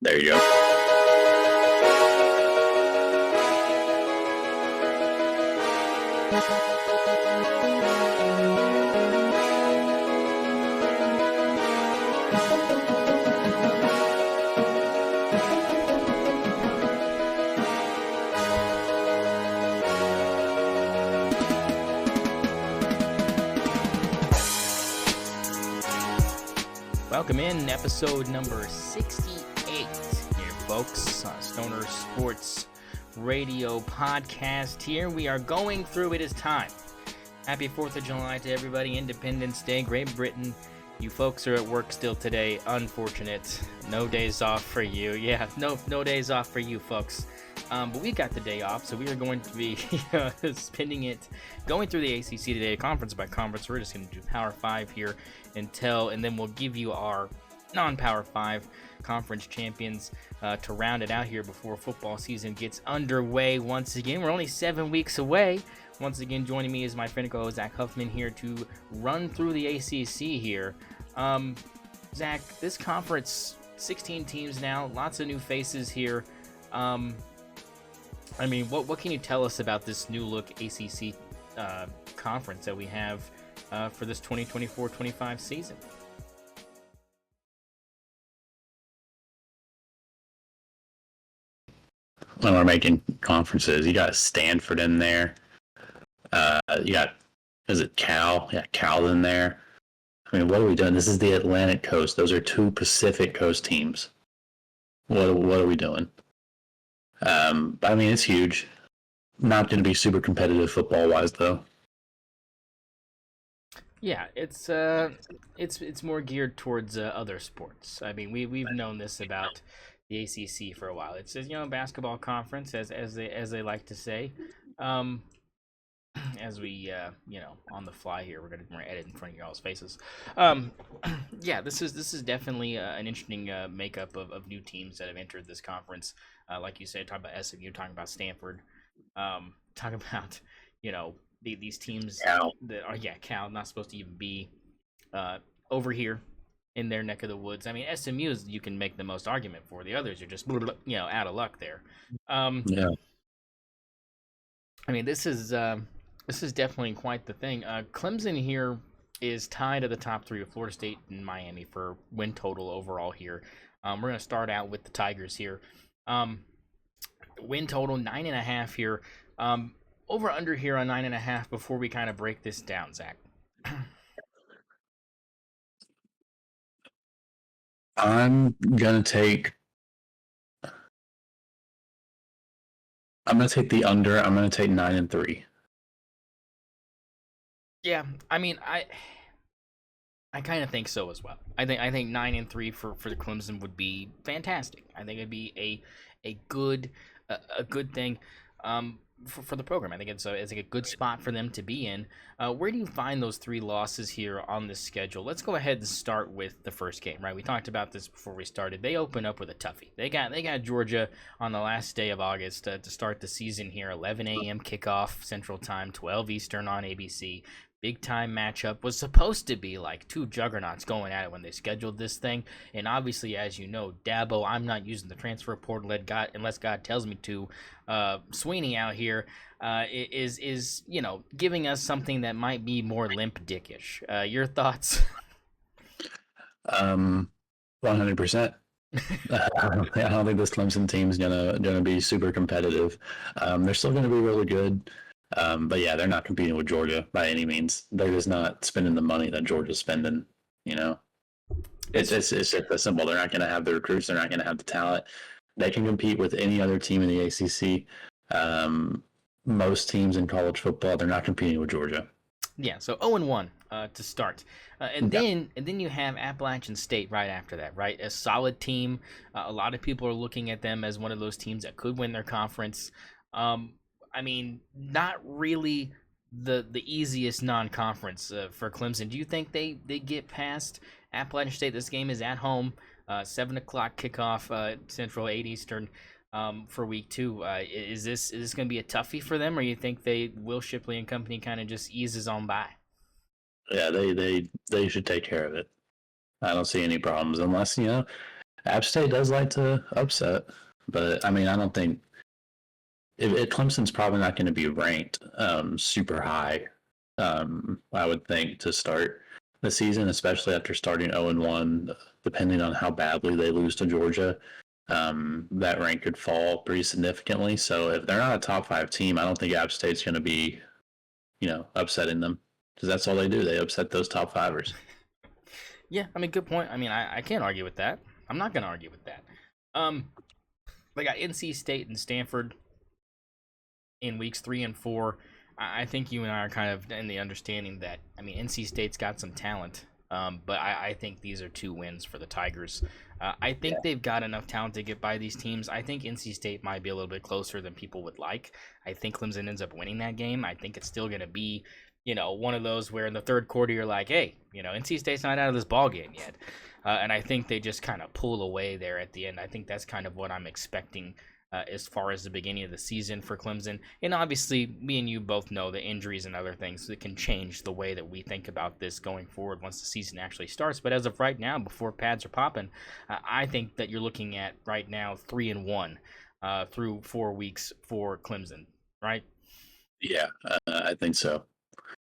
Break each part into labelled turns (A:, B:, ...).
A: There you go.
B: Welcome in episode number 68 here, folks. Stoner Sports Radio Podcast here. We are going through It Is Time. Happy 4th of July to everybody. Independence Day, Great Britain. You folks are at work still today. Unfortunate. No days off for you. Yeah, no days off for you folks. But we got the day off, so we are going to be spending it going through the ACC today, conference by conference. We're just going to do Power 5 here and then we'll give you our non-Power 5 conference champions to round it out here before football season gets underway once again. We're only 7 weeks away. Once again, joining me is my friend co-host Zach Huffman here to run through the ACC here. Zach, this conference, 16 teams now, lots of new faces here. I mean, what can you tell us about this new look ACC conference that we have for this 2024-25 season?
A: When we're making conferences, you got Stanford in there. You got, is it Cal? Yeah, Cal in there. I mean, what are we doing? This is the Atlantic Coast. Those are two Pacific Coast teams. What are we doing? I mean, it's huge. Not going to be super competitive football-wise, though.
B: Yeah, it's more geared towards other sports. I mean, we've known this about the ACC for a while. It's basketball conference as they like to say. As we on the fly here, we're gonna edit in front of y'all's faces. Yeah, this is definitely an interesting makeup of new teams that have entered this conference. Like you said, talking about SMU, talking about Stanford, talking about these teams
A: Cal.
B: that are Cal, not supposed to even be over here in their neck of the woods. I mean, SMU is you can make the most argument for. The others are just out of luck there.
A: Yeah.
B: I mean, this is definitely quite the thing. Clemson here is tied at the top three with Florida State and Miami for win total overall here. We're going to start out with the Tigers here. Win total 9.5 here. Over under here on 9.5 before we kind of break this down, Zach.
A: I'm gonna take the under. I'm gonna take 9-3.
B: Yeah, I mean, I kind of think so as well. I think 9-3 for the Clemson would be fantastic. I think it'd be a good thing for the program. I think it's a good spot for them to be in. Where do you find those three losses here on this schedule? Let's go ahead and start with the first game, right? We talked about this before we started. They open up with a toughie. They got Georgia on the last day of August to start the season here. 11 a.m. kickoff Central Time, 12 Eastern on ABC. Big time matchup. Was supposed to be like two juggernauts going at it when they scheduled this thing. And obviously, as you know, Dabo, I'm not using the transfer portal unless God tells me to. Sweeney out here is giving us something that might be more limp dickish. Your thoughts?
A: 100%. I don't think this Clemson team is gonna be super competitive. They're still gonna be really good. But yeah, they're not competing with Georgia by any means. They're just not spending the money that Georgia's spending. It's just that simple. They're not going to have the recruits. They're not going to have the talent. They can compete with any other team in the ACC. Most teams in college football, they're not competing with Georgia.
B: Yeah, so 0-1 to start, and then you have Appalachian State right after that, right? A solid team. A lot of people are looking at them as one of those teams that could win their conference. I mean, not really the easiest non-conference for Clemson. Do you think they get past Appalachian State? This game is at home, 7 o'clock kickoff, Central, 8 Eastern, for week 2. Is this going to be a toughie for them, or you think Will Shipley and company kind of just eases on by?
A: Yeah, they should take care of it. I don't see any problems unless App State does like to upset, but I mean, I don't think Clemson's probably not going to be ranked super high. I would think to start the season, especially after starting 0-1, depending on how badly they lose to Georgia, that rank could fall pretty significantly. So if they're not a top 5 team, I don't think App State's going to be, upsetting them because that's all they do. They upset those top fivers.
B: Yeah, I mean, good point. I mean, I can't argue with that. I'm not going to argue with that. They got NC State and Stanford in weeks 3 and 4. I think you and I are kind of in the understanding that, I mean, NC State's got some talent, but I think these are 2 wins for the Tigers. I think they've got enough talent to get by these teams. I think NC State might be a little bit closer than people would like. I think Clemson ends up winning that game. I think it's still going to be, one of those where in the third quarter you're like, hey, NC State's not out of this ball game yet. And I think they just kind of pull away there at the end. I think that's kind of what I'm expecting as far as the beginning of the season for Clemson. And obviously, me and you both know the injuries and other things that can change the way that we think about this going forward once the season actually starts. But as of right now, before pads are popping, I think that you're looking at right now 3-1 through 4 weeks for Clemson, right?
A: Yeah, I think so.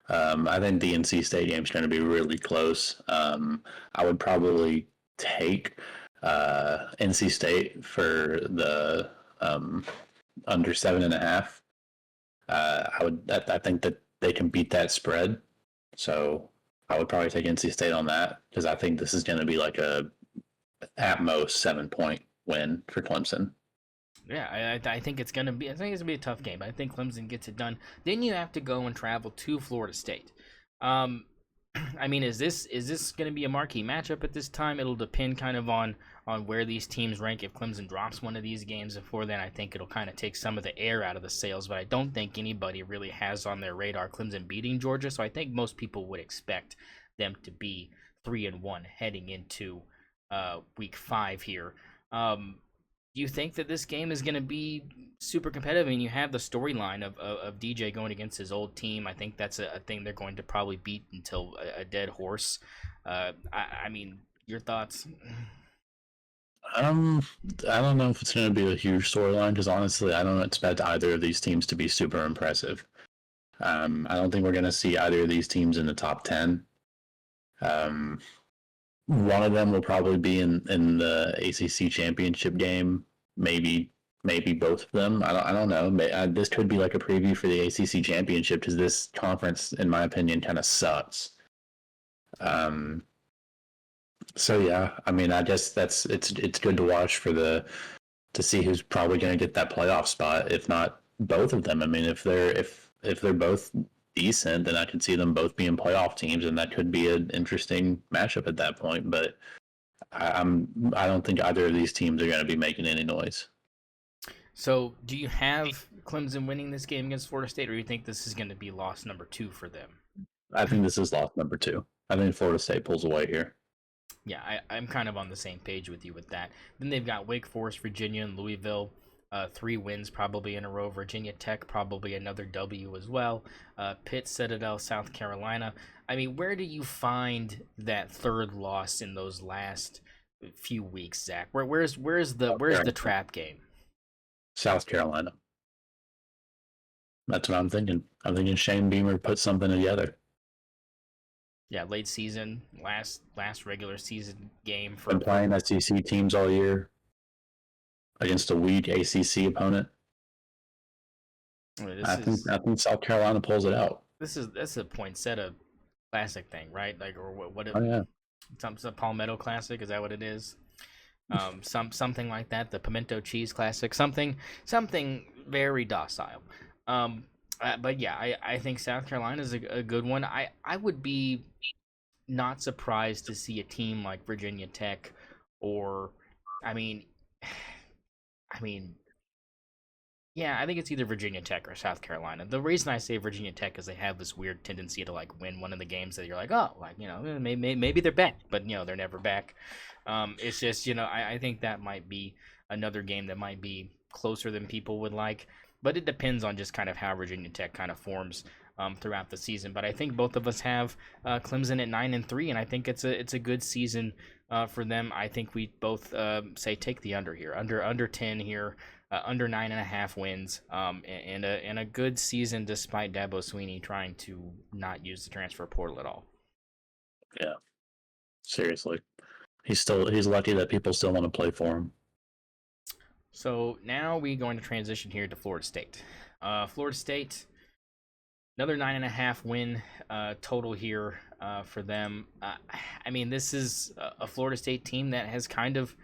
A: I think the NC State game is going to be really close. I would probably take NC State for the under 7.5. I think that they can beat that spread. So I would probably take NC State on that because I think this is going to be like at most 7-point win for Clemson.
B: Yeah, I think it's gonna be. I think it's gonna be a tough game, but I think Clemson gets it done. Then you have to go and travel to Florida State. I mean, is this gonna be a marquee matchup at this time? It'll depend kind of on where these teams rank. If Clemson drops one of these games before then, I think it'll kind of take some of the air out of the sails. But I don't think anybody really has on their radar Clemson beating Georgia. So I think most people would expect them to be 3-1 heading into week 5 here. Do you think that this game is going to be super competitive? I mean, you have the storyline of DJ going against his old team. I think that's a thing they're going to probably beat until a dead horse. I mean, your thoughts?
A: I don't know if it's going to be a huge storyline because honestly, I don't expect either of these teams to be super impressive. I don't think we're going to see either of these teams in the top 10. One of them will probably be in the ACC championship game. Maybe both of them. I don't know. This could be like a preview for the ACC championship because this conference, in my opinion, kind of sucks. So yeah, I mean, I guess it's good to watch to see who's probably going to get that playoff spot. If not both of them, I mean, if they're both decent, then I could see them both being playoff teams, and that could be an interesting matchup at that point. But I don't think either of these teams are going to be making any noise.
B: So, do you have Clemson winning this game against Florida State, or do you think this is going to be loss number 2 for them?
A: I think this is loss number 2. I think Florida State pulls away here.
B: Yeah, I'm kind of on the same page with you with that. Then they've got Wake Forest, Virginia, and Louisville. 3 wins probably in a row. Virginia Tech probably another W as well. Pitt, Citadel, South Carolina. I mean, where do you find that third loss in those last few weeks, Zach? Where's the trap game?
A: South Carolina. That's what I'm thinking. I'm thinking Shane Beamer put something together.
B: Yeah, late season, last regular season game for
A: been playing SEC teams all year against a weak ACC opponent. I think South Carolina pulls it out.
B: That's a poinsettia classic thing, right? Like, or what?
A: Oh yeah,
B: some Palmetto Classic, is that what it is? Something like that. The Pimento Cheese Classic, something very docile. But yeah, I think South Carolina is a good one. I would be not surprised to see a team like Virginia Tech, or I mean, yeah, I think it's either Virginia Tech or South Carolina. The reason I say Virginia Tech is they have this weird tendency to like win one of the games that you're like, oh, like, maybe they're back, but they're never back. It's just, I think that might be another game that might be closer than people would like, but it depends on just kind of how Virginia Tech kind of forms. throughout the season. But I think both of us have Clemson at 9-3, and I think it's a good season for them. I think we both say take the under here, under 10 here, under 9.5 wins, and a good season despite Dabo Swinney trying to not use the transfer portal at all.
A: Yeah, seriously, he's lucky that people still want to play for him.
B: So now we're going to transition here to Florida State. Florida State, another 9.5 win total here for them. I mean, this is a Florida State team that has kind of,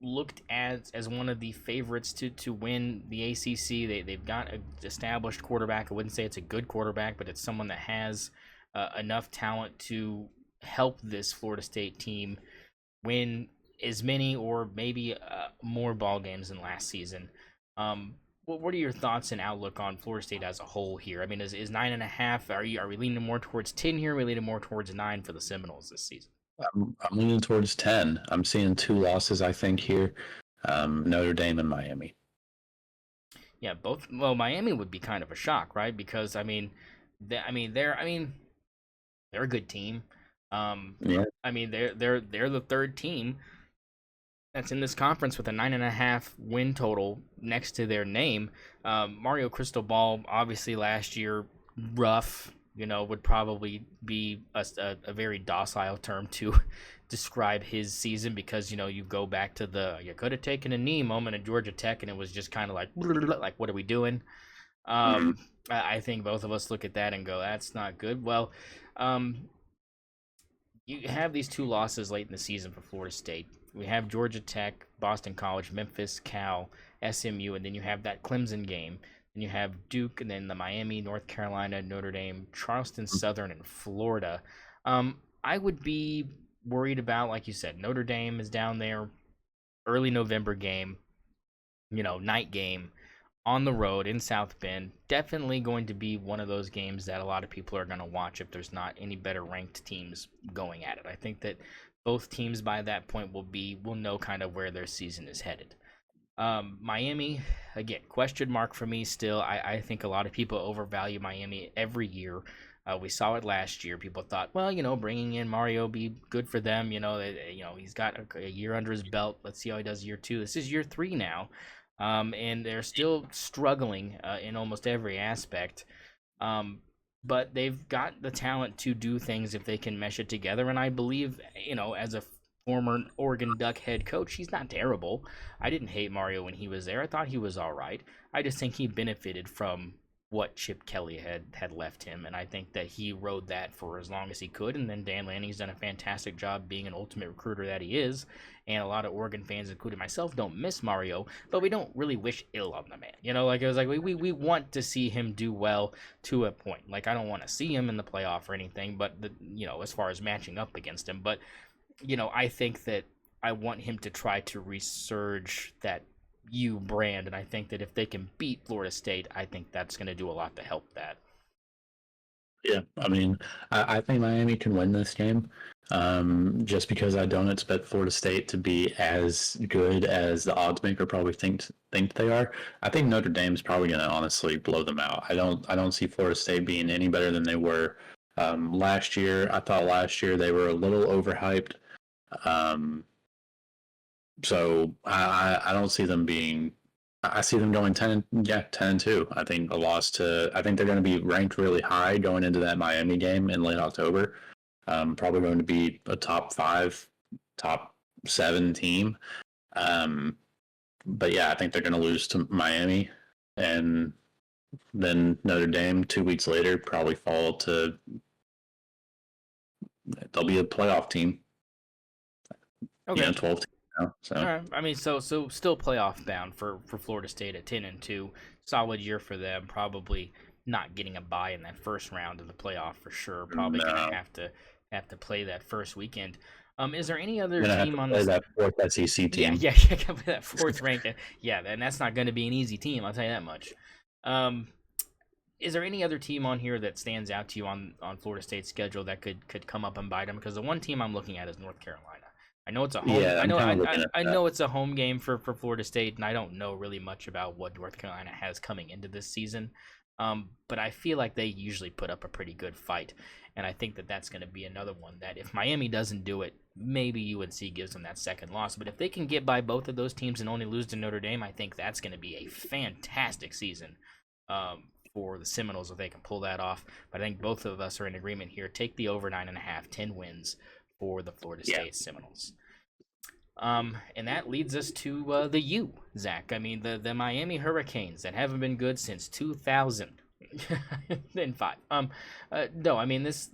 B: looked as one of the favorites to win the ACC. They've got an established quarterback. I wouldn't say it's a good quarterback, but it's someone that has enough talent to help this Florida State team win as many or maybe more ball games than last season. What are your thoughts and outlook on Florida State as a whole here? I mean, is 9.5? Are we leaning more towards 10 here? Are we leaning more towards 9 for the Seminoles this season?
A: I'm leaning towards 10. I'm seeing 2 losses, I think, here. Notre Dame and Miami.
B: Yeah, both. Well, Miami would be kind of a shock, right? Because they're a good team.
A: Yeah.
B: I mean, they're the third team that's in this conference with a 9.5 win total next to their name. Mario Cristobal, obviously last year, rough, would probably be a very docile term to describe his season because, you go back to you could have taken a knee moment at Georgia Tech and it was just kind of like, what are we doing? I think both of us look at that and go, that's not good. Well, you have these 2 losses late in the season for Florida State. We have Georgia Tech, Boston College, Memphis, Cal, SMU, and then you have that Clemson game. Then you have Duke, and then the Miami, North Carolina, Notre Dame, Charleston Southern, and Florida. I would be worried about, like you said, Notre Dame is down there, early November game, night game, on the road in South Bend. Definitely going to be one of those games that a lot of people are going to watch if there's not any better ranked teams going at it. I think that both teams by that point will know kind of where their season is headed. Miami, again, question mark for me still. I think a lot of people overvalue Miami every year. We saw it last year. People thought, well, bringing in Mario be good for them. He's got a year under his belt. Let's see how he does year 2. This is year 3 now. And they're still struggling in almost every aspect. But they've got the talent to do things if they can mesh it together. And I believe, as a former Oregon Duck head coach, he's not terrible. I didn't hate Mario when he was there. I thought he was all right. I just think he benefited from what Chip Kelly had left him, and I think that he rode that for as long as he could. And then Dan Lanning's done a fantastic job being an ultimate recruiter that he is, and a lot of Oregon fans, including myself, don't miss Mario, but we don't really wish ill on the man. It was like we want to see him do well to a point. Like, I don't want to see him in the playoff or anything, but as far as matching up against him, but I think that I want him to try to resurge that brand, and I think that if they can beat Florida State, I think that's going to do a lot to help that.
A: Yeah, I mean, I think Miami can win this game, just because I don't expect Florida State to be as good as the odds maker probably think they are. I think Notre Dame's probably going to honestly blow them out. I don't see Florida State being any better than they were last year. I thought last year they were a little overhyped. So I don't see them being. I see them going 10-2. I think I think they're going to be ranked really high going into that Miami game in late October. Probably going to be a top 5, top 7 team. But yeah, I think they're going to lose to Miami, and then Notre Dame 2 weeks later probably fall to. They'll be a playoff team.
B: Okay.
A: 12 teams. So.
B: All right. I mean, so still playoff bound for Florida State at 10-2. Solid year for them. Probably not getting a bye in that first round of the playoff for sure. Probably gonna have to play that first weekend. Is there any other team on
A: that 4th SEC team?
B: Yeah, play that 4th ranked. Yeah, and that's not going to be an easy team. I'll tell you that much. Is there any other team on here that stands out to you on Florida State's schedule that could come up and bite them? Because the one team I'm looking at is North Carolina. I know it's a home.
A: Yeah,
B: I know it's a home game for Florida State, and I don't know really much about what North Carolina has coming into this season. But I feel like they usually put up a pretty good fight, and I think that that's going to be another one that if Miami doesn't do it, maybe UNC gives them that second loss. But if they can get by both of those teams and only lose to Notre Dame, I think that's going to be a fantastic season for the Seminoles if they can pull that off. But I think both of us are in agreement here. Take the over 9.5, 10 wins for the Florida State Seminoles. And that leads us to the U, Zach. I mean, the Miami Hurricanes that haven't been good since 2005. No, I mean this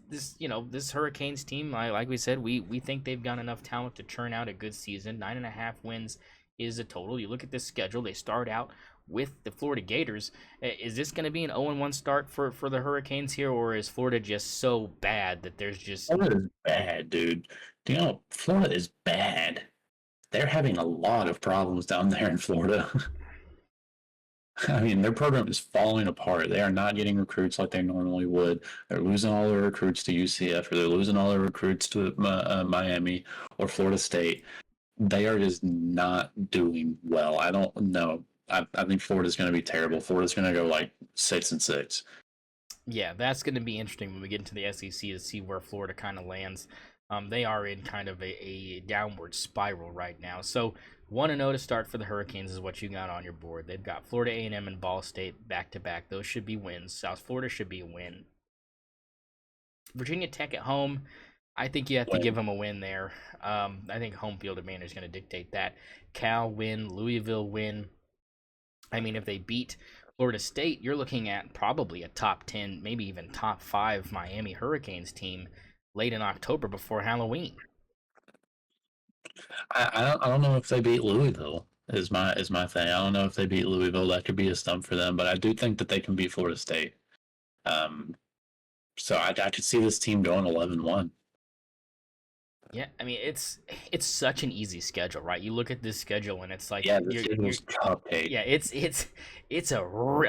B: Hurricanes team, like we said, we think they've got enough talent to churn out a good season. 9.5 wins is a total. You look at this schedule; they start out with the Florida Gators. Is this going to be an 0-1 start for the Hurricanes here, or is Florida just so bad that there's just
A: Florida is bad, dude. Do you know Florida is bad? They're having a lot of problems down there in Florida. I mean, their program is falling apart. They are not getting recruits like they normally would. They're losing all their recruits to UCF, or they're losing all their recruits to Miami or Florida State. They are just not doing well. I don't know. I think Florida's going to be terrible. Florida's going to go like 6-6.
B: Yeah, that's going to be interesting when we get into the SEC to see where Florida kind of lands. They are in kind of a downward spiral right now. So 1-0 to start for the Hurricanes is what you got on your board. They've got Florida A&M and Ball State back-to-back. Those should be wins. South Florida should be a win. Virginia Tech at home, I think you have to give them a win there. I think home field advantage is going to dictate that. Cal win, Louisville win. I mean, if they beat Florida State, you're looking at probably a top 10, maybe even top 5 Miami Hurricanes team late in October before Halloween.
A: I don't know if they beat Louisville is my thing. I don't know if they beat Louisville. That could be a stump for them, but I do think that they can beat Florida State. So I could see this team going 11-1.
B: Yeah, I mean it's such an easy schedule, right? You look at this schedule and it's like
A: the schedule's cupcake.
B: Yeah,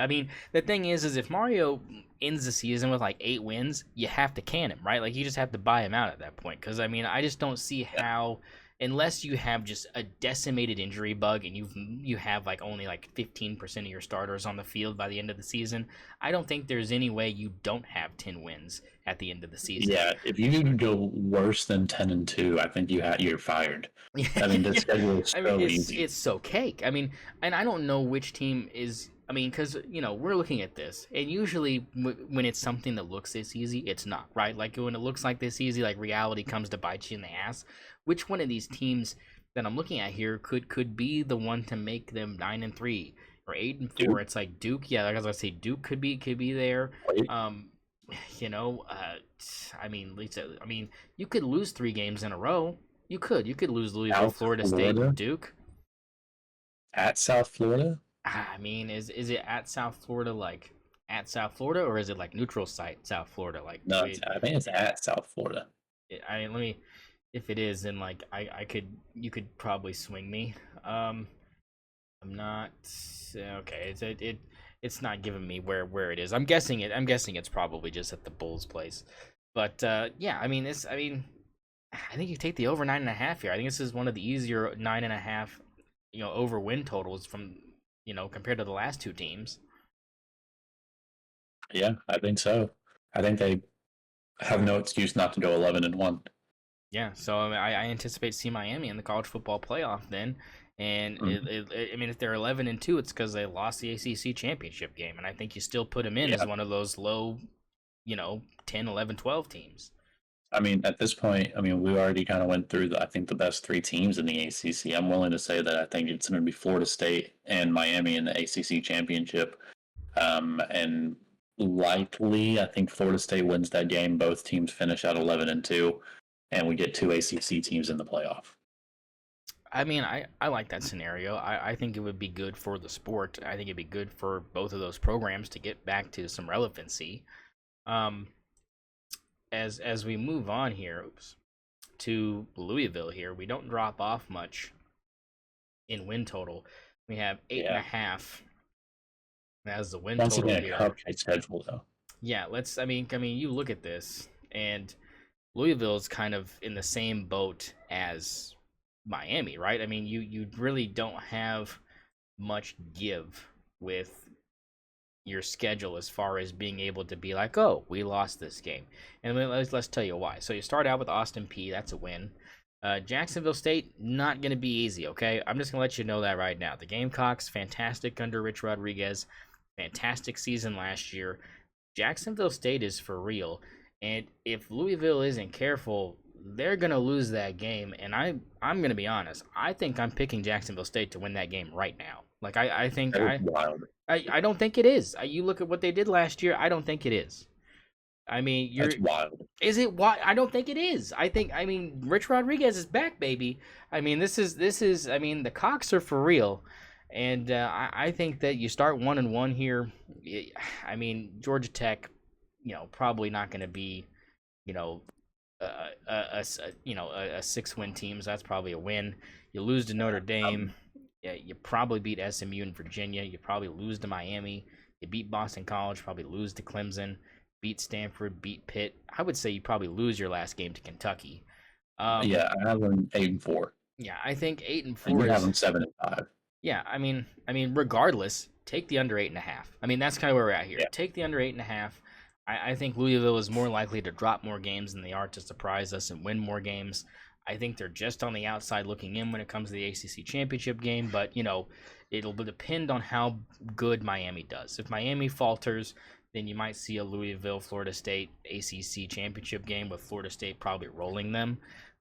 B: I mean, the thing is if Mario ends the season with like 8 wins, you have to can him, right? Like you just have to buy him out at that point. Because I mean, I just don't see how, unless you have just a decimated injury bug and you have like only like 15% of your starters on the field by the end of the season, I don't think there's any way you don't have 10 wins at the end of the season.
A: Yeah, if you go worse than 10-2, I think you're fired. I mean, this schedule is so easy.
B: It's so cake. I mean, and I don't know which team is. I mean, because we're looking at this, and usually when it's something that looks this easy, it's not, right? Like when it looks like this easy, like reality comes to bite you in the ass. Which one of these teams that I'm looking at here could be the one to make them 9-3 or 8-4?
A: Duke.
B: It's like Duke, yeah. Like as I say, Duke could be there. I mean, Lisa. I mean, you could lose 3 games in a row. You could lose Louisville, Florida State, and Duke.
A: At South Florida?
B: I mean, is it at South Florida, like at South Florida, or is it like neutral site South Florida? Like
A: no, I think it's at South Florida.
B: If it is, then like you could probably swing me. I'm not okay. It's not giving me where it is. I'm guessing it's probably just at the Bulls' place. But yeah, I mean I think you take the over 9.5 here. I think this is one of the easier 9.5, over win totals from compared to the last 2 teams.
A: Yeah, I think so. I think they have no excuse not to go 11-1.
B: Yeah, so I anticipate seeing Miami in the college football playoff then. And I mean, if they're 11-2, it's because they lost the ACC championship game, and I think you still put them in as one of those low, 10, 11, 12 teams.
A: I mean, at this point, we already kind of went through the best 3 teams in the ACC. I'm willing to say that I think it's going to be Florida State and Miami in the ACC championship, and likely I think Florida State wins that game. Both teams finish at 11-2, and we get 2 ACC teams in the playoff.
B: I mean, I like that scenario. I think it would be good for the sport. I think it'd be good for both of those programs to get back to some relevancy. As we move on here, to Louisville here, we don't drop off much in win total. We have 8.5 as the win total here.
A: Cupcake schedule though.
B: Yeah, I mean, you look at this, and Louisville's kind of in the same boat as Miami, right? I mean, you really don't have much give with your schedule as far as being able to be like, oh, we lost this game. And let's tell you why. So you start out with Austin Peay. That's a win. Jacksonville State, not going to be easy, okay? I'm just going to let you know that right now. The Gamecocks, fantastic under Rich Rodriguez. Fantastic season last year. Jacksonville State is for real. And if Louisville isn't careful, they're going to lose that game. And I'm going to be honest. I think I'm picking Jacksonville State to win that game right now. Like, I think I don't think it is. You look at what they did last year. I don't think it is. I mean,
A: That's wild.
B: Is it wild? I don't think it is. I mean, Rich Rodriguez is back, baby. I mean, this is. I mean, the Cocks are for real, and I think that you start 1-1 here. I mean, Georgia Tech, probably not going to be, a 6-win team. So that's probably a win. You lose to Notre Dame. Yeah, you probably beat SMU in Virginia. You probably lose to Miami. You beat Boston College. Probably lose to Clemson. Beat Stanford. Beat Pitt. I would say you probably lose your last game to Kentucky.
A: Yeah, I have them 8-4.
B: Yeah, I think 8-4.
A: And you have them 7-5.
B: Yeah, I mean, regardless, take the under 8.5. I mean, that's kind of where we're at here.
A: Yeah.
B: Take the under 8.5. I think Louisville is more likely to drop more games than they are to surprise us and win more games. I think they're just on the outside looking in when it comes to the ACC championship game, but, it'll depend on how good Miami does. If Miami falters, then you might see a Louisville-Florida State ACC championship game with Florida State probably rolling them.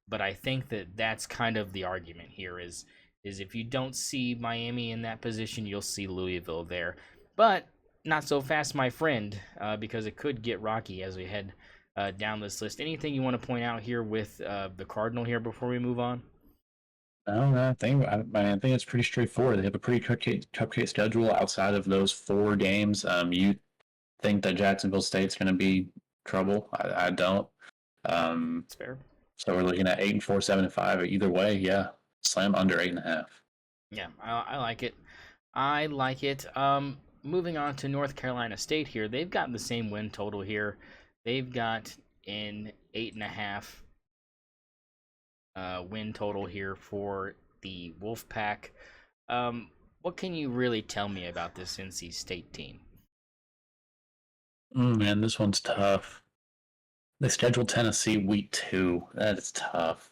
B: But I think that that's kind of the argument here is if you don't see Miami in that position, you'll see Louisville there. But not so fast, my friend, because it could get rocky as we head down this list. Anything you want to point out here with the Cardinal here before we move on?
A: No, I think it's pretty straightforward. They have a pretty cupcake schedule outside of those 4 games. You think that Jacksonville State's going to be trouble? I don't.
B: That's fair.
A: So we're looking at 8-4, 7-5. Either way, yeah, slam under 8.5.
B: Yeah, I like it. I like it. Moving on to North Carolina State here, they've got the same win total here. They've got an 8.5 win total here for the Wolfpack. What can you really tell me about this NC State team?
A: Man, this one's tough. They scheduled Tennessee week 2. That is tough.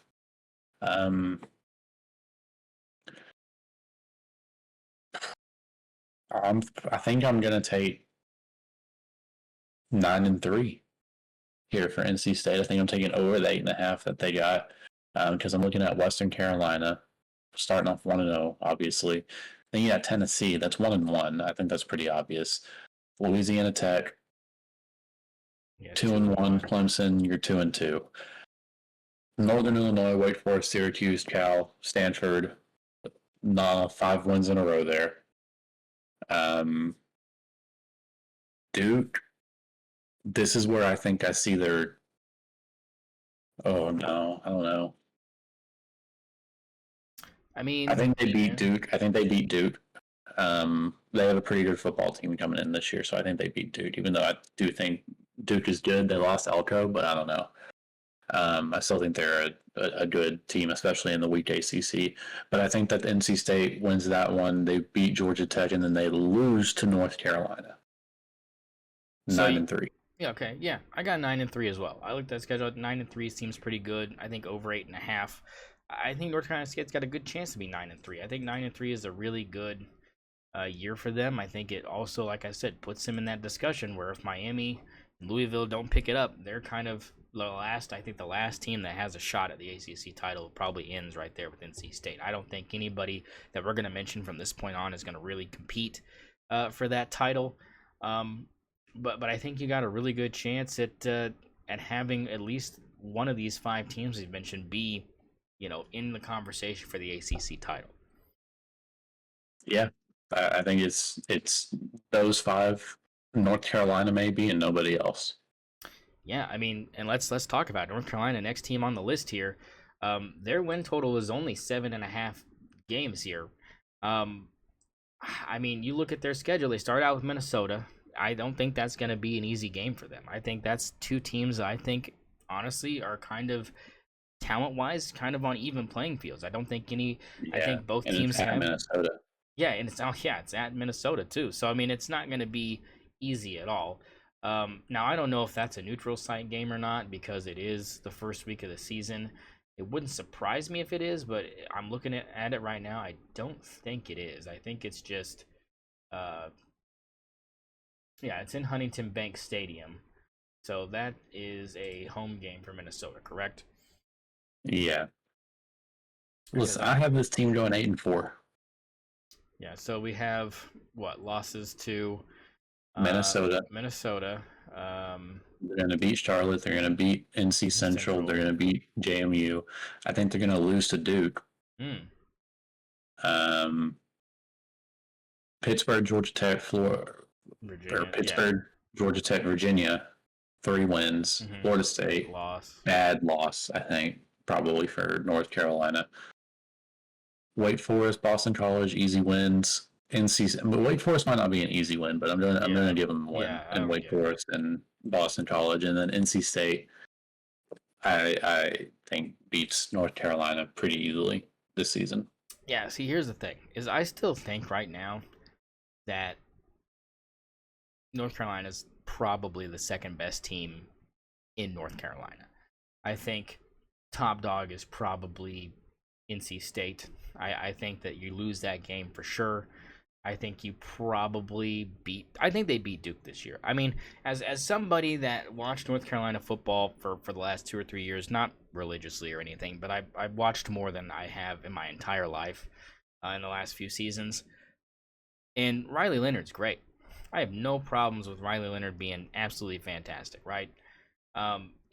A: I think I'm gonna take 9-3 here for NC State. I think I'm taking over the 8.5 that they got because I'm looking at Western Carolina starting off 1-0, obviously. Then you got Tennessee, that's 1-1. I think that's pretty obvious. Louisiana Tech, 2-1. Clemson, you're 2-2. Northern Illinois, Wake Forest, Syracuse, Cal, Stanford, 5 wins in a row there. Duke, this is where I think I see their. Oh no, I don't know.
B: I mean,
A: I think they beat Duke. They have a pretty good football team coming in this year, so I think they beat Duke. Even though I do think Duke is good, they lost Elko, but I don't know. I still think they're a good team, especially in the weak ACC. But I think that NC State wins that one. They beat Georgia Tech, and then they lose to North Carolina. 9-3.
B: Yeah, okay. Yeah, I got 9-3 as well. I looked at the schedule. 9-3 seems pretty good. I think over 8.5. I think North Carolina State's got a good chance to be 9-3. I think 9-3 is a really good year for them. I think it also, like I said, puts them in that discussion where if Miami and Louisville don't pick it up, they're kind of the last team that has a shot at the ACC title probably ends right there with NC State. I don't think anybody that we're going to mention from this point on is going to really compete for that title. But I think you got a really good chance at having at least one of these 5 teams we've mentioned be, in the conversation for the ACC title.
A: Yeah, I think it's those 5, North Carolina maybe, and nobody else.
B: Yeah, I mean, and let's talk about North Carolina, next team on the list here. Their win total is only 7.5 games here. I mean, you look at their schedule. They start out with Minnesota. I don't think that's going to be an easy game for them. I think that's 2 teams that I think, honestly, are kind of talent-wise, kind of on even playing fields. I don't think I think both teams have Minnesota. Yeah, and it's at Minnesota too. So I mean, it's not going to be easy at all. Now, I don't know if that's a neutral site game or not because it is the first week of the season. It wouldn't surprise me if it is, but I'm looking at it right now. I don't think it is. I think it's just, yeah, it's in Huntington Bank Stadium. So that is a home game for Minnesota, correct?
A: Yeah. Listen, I have this team going 8-4.
B: Yeah, so we have what losses to
A: Minnesota.
B: Minnesota.
A: They're going to beat Charlotte. They're going to beat NC Central. They're going to beat JMU. I think they're going to lose to Duke. Pittsburgh, Georgia Tech, Virginia, or Pittsburgh, Georgia Tech, Virginia, 3 wins. Florida State, bad loss, I think, probably for North Carolina. Wake Forest, Boston College, easy wins. But Wake Forest might not be an easy win, but I'm going to give them a win in Wake Forest and Boston College, and then NC State. I think beats North Carolina pretty easily this season.
B: Yeah. See, here's the thing: is I still think right now that North Carolina is probably the second best team in North Carolina. I think top dog is probably NC State. I think that you lose that game for sure. I think you probably I think they beat Duke this year. I mean, as somebody that watched North Carolina football for the last 2 or 3 years, not religiously or anything, but I've watched more than I have in my entire life in the last few seasons. And Riley Leonard's great. I have no problems with Riley Leonard being absolutely fantastic, right?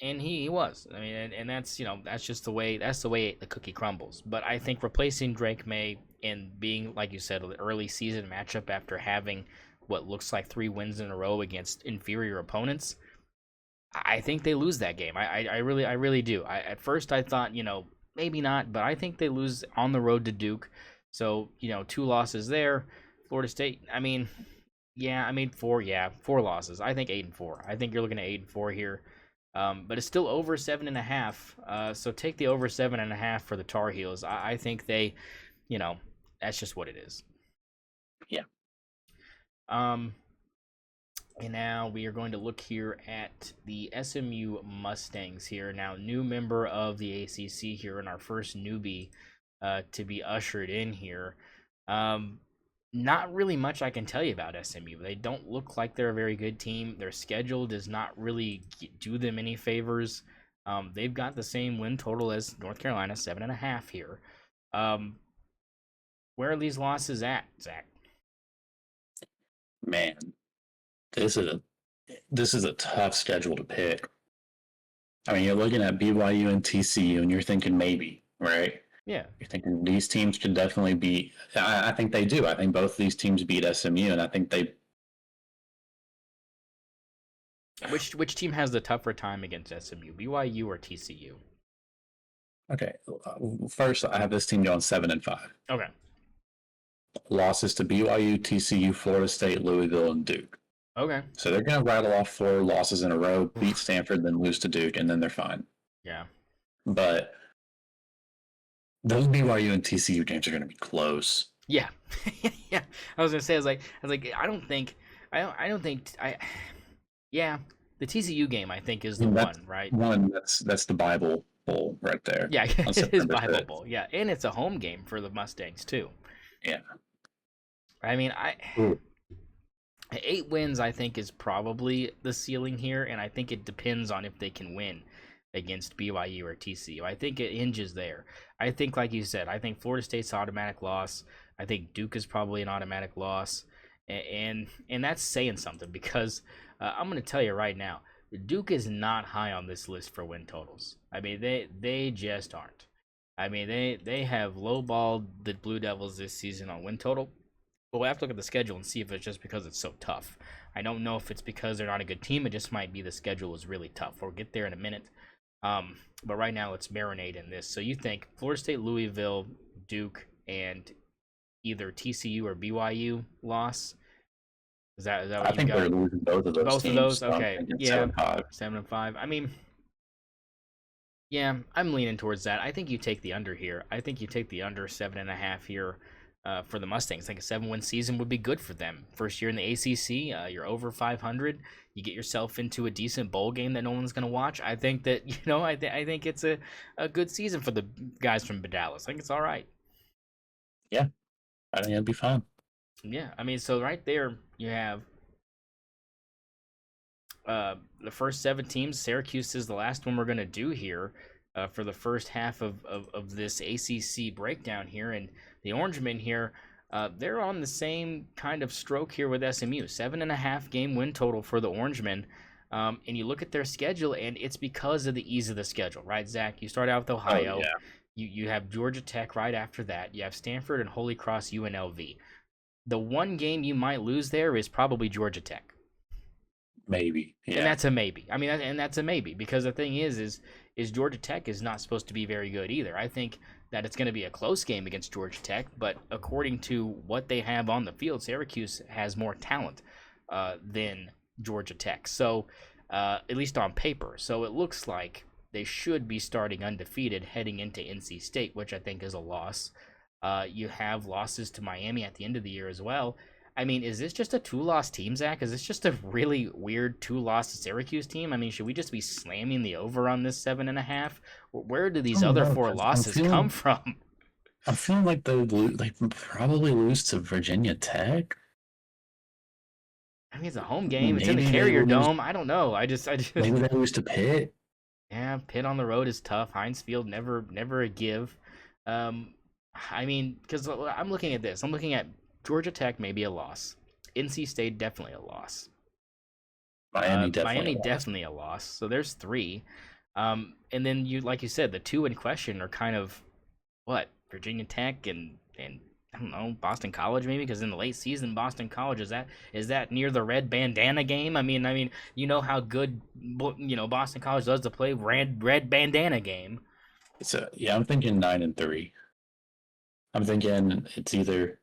B: And he was. I mean, and that's that's just the way the cookie crumbles. But I think replacing Drake May and being, like you said, an early season matchup after having what looks like 3 wins in a row against inferior opponents, I think they lose that game. I really do. At first I thought maybe not, but I think they lose on the road to Duke. So 2 losses there. Florida State. I mean, 4 losses. I think 8-4. I think you're looking at 8-4 here. But it's still over 7.5. So take the over 7.5 for the Tar Heels. I think they, that's just what it is.
A: Yeah.
B: And now we are going to look here at the SMU Mustangs here. Now, new member of the ACC here and our first newbie to be ushered in here. Not really much I can tell you about SMU. They don't look like they're a very good team. Their schedule does not really do them any favors. They've got the same win total as North Carolina, 7.5 here. Where are these losses at, Zach?
A: Man, this is a tough schedule to pick. I mean, you're looking at BYU and TCU, and you're thinking maybe, right?
B: Yeah.
A: You're thinking these teams could definitely beat. I think they do. I think both of these teams beat SMU, and I think they.
B: Which team has the tougher time against SMU, BYU or TCU?
A: Okay. First, I have this team going 7-5.
B: Okay.
A: Losses to BYU, TCU, Florida State, Louisville, and Duke.
B: Okay.
A: So they're going to rattle off 4 losses in a row, beat Stanford, then lose to Duke, and then they're fine.
B: Yeah.
A: But those BYU and TCU games are going to be close.
B: Yeah. Yeah. I was going to say, I was like, yeah, the TCU game, I think, is the one, right?
A: That's the Bible Bowl right there.
B: Yeah, it is Bible Bowl. Yeah, and it's a home game for the Mustangs, too.
A: Yeah.
B: I mean, 8 wins, I think, is probably the ceiling here, and I think it depends on if they can win against BYU or TCU. I think it hinges there. I think, like you said, I think Florida State's automatic loss. I think Duke is probably an automatic loss, and that's saying something because I'm going to tell you right now, Duke is not high on this list for win totals. I mean, they just aren't. I mean, they have lowballed the Blue Devils this season on win total. But we'll have to look at the schedule and see if it's just because it's so tough. I don't know if it's because they're not a good team. It just might be the schedule is really tough. We'll get there in a minute. But right now, let's marinate in this. So you think Florida State, Louisville, Duke, and either TCU or BYU loss? Is that what you got? I think
A: they're losing both of those.
B: Both
A: teams,
B: of those? Okay. Yeah.
A: 7-5.
B: 7-5. I mean, yeah, I'm leaning towards that. I think you take the under here. I think you take the under 7.5 here. for the Mustangs. I think a 7-win season would be good for them. First year in the ACC, you're over 500. You get yourself into a decent bowl game that no one's going to watch. I think that, I think it's a good season for the guys from Dallas. I think it's all right.
A: Yeah, I think it'd be fine.
B: Yeah, I mean, so right there you have the first 7 teams. Syracuse is the last one we're going to do here for the first half of this ACC breakdown here. And the Orangemen here, they're on the same kind of stroke here with SMU. 7.5 game win total for the Orangemen. And you look at their schedule, and it's because of the ease of the schedule, right, Zach? You start out with Ohio.
A: Oh, yeah.
B: You have Georgia Tech right after that. You have Stanford and Holy Cross UNLV. The one game you might lose there is probably Georgia Tech.
A: Maybe. Yeah.
B: And that's a maybe. I mean, that's a maybe, because the thing is Georgia Tech is not supposed to be very good either. I think that it's going to be a close game against Georgia Tech, but according to what they have on the field, Syracuse has more talent than Georgia Tech. So, at least on paper. So it looks like they should be starting undefeated heading into NC State, which I think is a loss. You have losses to Miami at the end of the year as well. I mean, is this just a 2-loss team, Zach? Is this just a really weird 2-loss Syracuse team? I mean, should we just be slamming the over on this 7.5? Where do these other 4 losses come from?
A: I'm feeling like they probably lose to Virginia Tech.
B: I mean, it's a home game. It's in the Carrier Dome. I don't know. I just
A: maybe they lose to Pitt.
B: Yeah, Pitt on the road is tough. Heinz Field never a give. I mean, because I'm looking at this. I'm looking at Georgia Tech, maybe a loss. NC State, definitely a loss.
A: Miami
B: definitely a loss. So there's 3. And then like you said, the 2 in question are kind of what? Virginia Tech and I don't know, Boston College maybe, because in the late season, Boston College is that near the red bandana game? I mean, you know how good Boston College does to play red bandana game.
A: So yeah, I'm thinking 9-3. I'm thinking it's either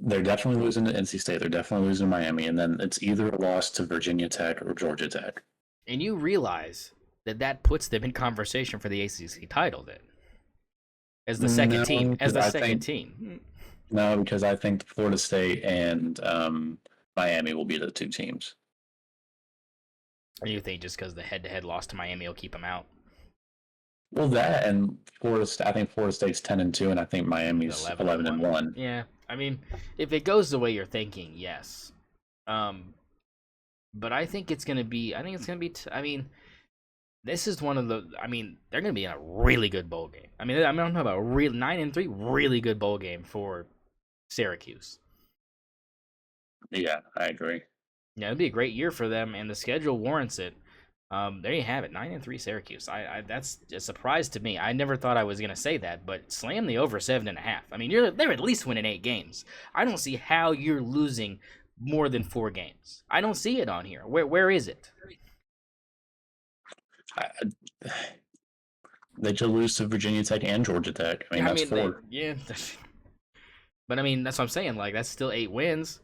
A: they're definitely losing to NC State, they're definitely losing to Miami, and then it's either a loss to Virginia Tech or Georgia Tech.
B: And you realize that puts them in conversation for the ACC title then, as the second team.
A: No, because I think Florida State and Miami will be the 2 teams.
B: Or you think just because the head-to-head loss to Miami will keep them out?
A: Well, that and I think Florida State's 10-2, and I think Miami's 11-1.
B: Yeah, I mean, if it goes the way you're thinking, yes. But I think it's gonna be. I mean, this is one of the. I mean, they're gonna be in a really good bowl game. I'm talking about a real 9-3, really good bowl game for Syracuse.
A: Yeah, I agree.
B: Yeah, it'd be a great year for them, and the schedule warrants it. There you have it, 9-3 Syracuse. That's a surprise to me. I never thought I was gonna say that, but slam the over 7.5. I mean, they're at least winning 8 games. I don't see how you're losing more than 4 games. I don't see it on here. Where is it?
A: They just lose to Virginia Tech and Georgia Tech. I mean, that's 4.
B: But I mean, that's what I'm saying. Like, that's still 8 wins.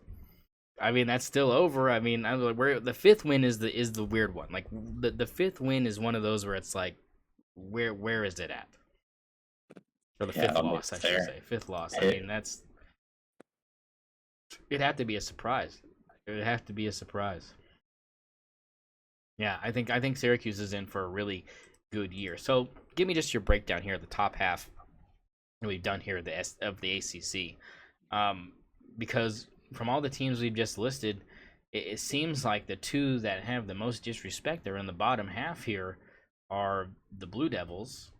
B: I mean, that's still over. I mean, where the 5th win is the weird one. Like, the 5th win is one of those where it's like, where is it at? Or the 5th loss, I should say. 5th loss. I mean, it'd have to be a surprise. It would have to be a surprise. Yeah, I think Syracuse is in for a really good year. So, give me just your breakdown here at the top half that we've done here of the ACC. Because from all the teams we've just listed, it seems like the 2 that have the most disrespect are in the bottom half here are the Blue Devils.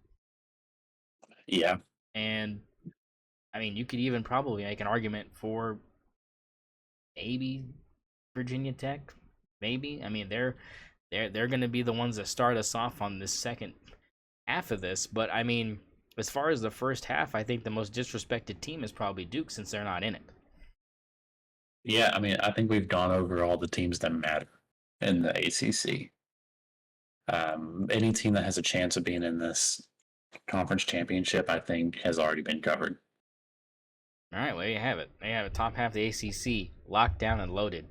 A: Yeah.
B: And, I mean, you could even probably make an argument for maybe Virginia Tech. Maybe. I mean, they're going to be the ones that start us off on this second half of this. But, I mean, as far as the first half, I think the most disrespected team is probably Duke, since they're not in it.
A: Yeah, I mean, I think we've gone over all the teams that matter in the ACC. Any team that has a chance of being in this conference championship, I think, has already been covered.
B: All right, well, there you have it. There you have it. Top half of the ACC, locked down and loaded.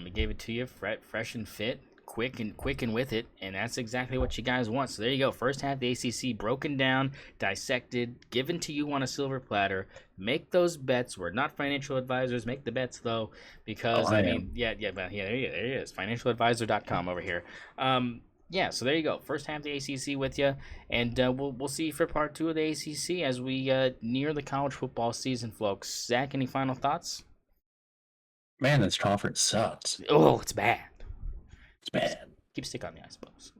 B: We gave it to you fresh and fit. quick and with it, and that's exactly what you guys want. So there you go. First half of the ACC broken down, dissected, given to you on a silver platter. Make those bets. We're not financial advisors. Make the bets though, because
A: Oh, I
B: I
A: am.
B: mean, yeah, there it is. Financialadvisor.com over here. Yeah, so there you go. First half of the ACC with you, and we'll see you for part 2 of the ACC as we near the college football season, folks. Zach, any final thoughts?
A: Man, this conference sucks.
B: Oh, it's bad.
A: It's bad.
B: Keep stick on the ice, folks.